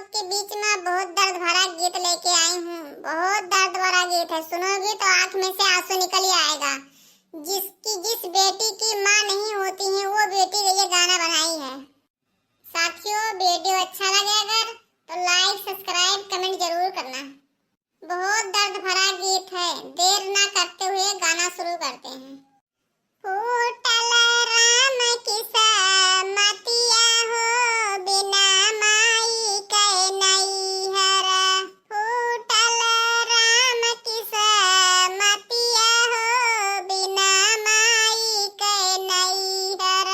लोग के बीच में बहुत दर्द भरा गीत लेके आई हूँ। बहुत दर्द भरा गीत है, सुनोगे तो आंख में से आंसू निकल ही आएगा। जिस बेटी की माँ नहीं होती है वो बेटी ये गाना बनाई है। साथियों, वीडियो अच्छा लगे अगर तो लाइक सब्सक्राइब कमेंट जरूर करना। बहुत दर्द भरा गीत है, देर ना करते हुए गाना शुरू करते हैं। फूटल राम की मतिया हो बिना माई के नैहर। फूटल राम की मतिया हो बिना माई के नैहर।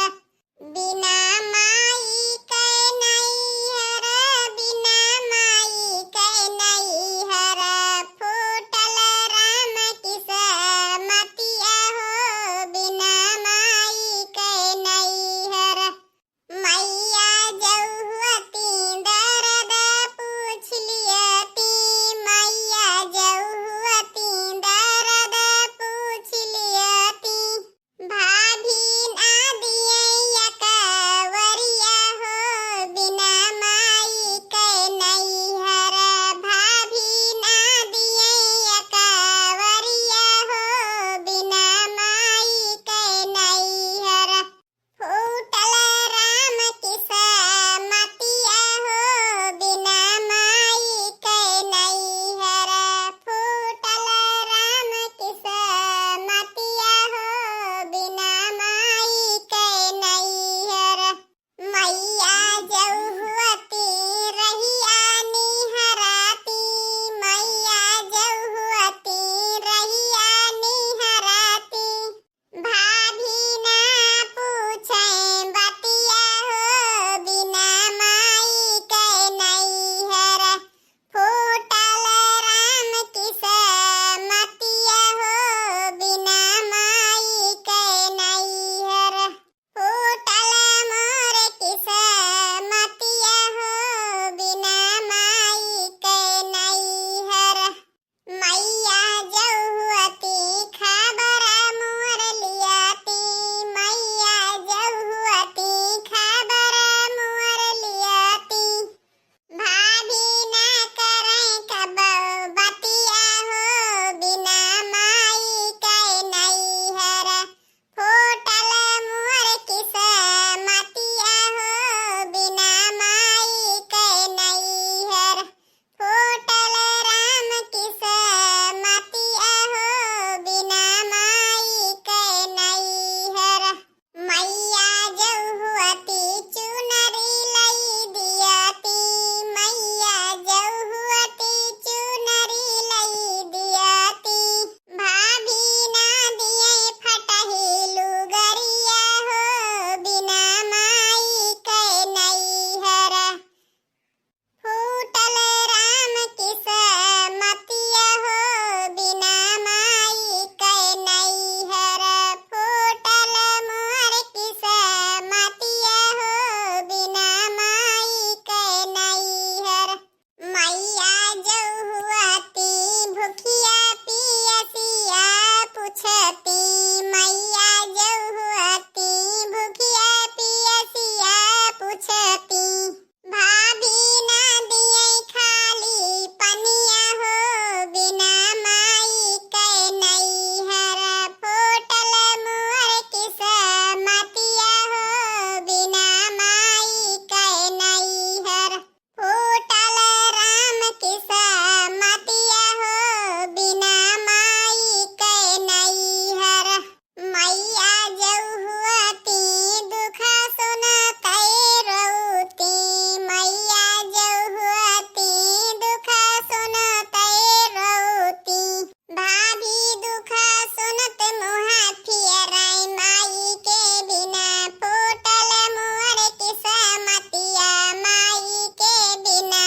बिना माई के नैहर, बिना माई के नैहर। फूटल राम की मतिया हो बिना माई के नैहर। मैया जौहती दर्द पूछ लियती, मैया जौहती दर्द पूछ लियती। भाभी ना दिए कवरिया हो बिना माई के नैहर। भाभी ना दिए कवरिया हो बिना माई के नैहर। फूटल राम की मतिया हो बिना माई के नैहर। फूटल राम की मतिया हो बिना माई के नैहर। मैया जौहती रहिया निहराती, मैया जौहती रहिया निहराती। भाभी ना पूछे बतिया हो बिना माई के नैहर। फूटल राम की मतिया हो बिना माई के नैहर। फूटल मोर की मतिया हो बिना माई के नैहर। मैया जौहती खबर मोर लियाती, मैया जौहती खबर मोर लियाती। भाभी ना करें कब बतिया हो बिना माई के नैहर। फूटल मोर की मतिया हो बिना माई के नैहर। फूटल राम की मतिया हो बिना माई के नैहर। मैया जौहती चुनरी लई दियाती, मैया जौहती चुनरी लई दियाती। भाभी ना दिए फटही लुगरिया हो बिना माई के नैहर। फूटल राम की मतिया हो बिना माई के नैहर। फूटल मोर की मतिया हो बिना माई के नैहर। मैया जौहती भूखिया पियसिया पूछती, मैया जौहती भूखिया पियसिया पूछती। भाभी ना दिए खाली पनिया हो बिना माई के नैहर। फूटल मोर की मतिया हो बिना माई के नैहर। फूटल राम की मतिया हो बिना माई के नैहर। मैया जौहती दुख सुनते रोती, मैया जौहती दुख सुनते रोती। भाभी दुख सुनत मुँह फेराई माई के बिना। फूटल मोर की मतिया माई के बिना।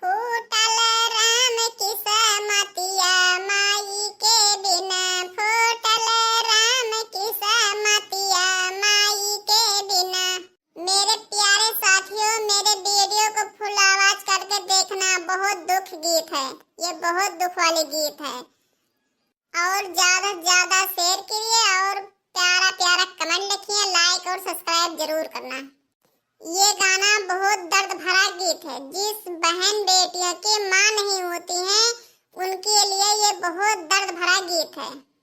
फूटल राम की मतिया माई के बिना। फूटल राम की मतिया माई के बिना। मेरे प्यारे साथियों, मेरे वीडियो को फुल आवाज करके देखना। बहुत दुख गीत है ये, बहुत दुख वाली गीत है। और ज्यादा से ज्यादा शेयर कीजिए और प्यारा प्यारा कमेंट लिखिए, लाइक और सब्सक्राइब जरूर करना। ये गाना बहुत दर्द भरा गीत है। है। जिस बहन बेटियों की माँ नहीं होती हैं, उनके लिए ये बहुत दर्द भरा गीत है।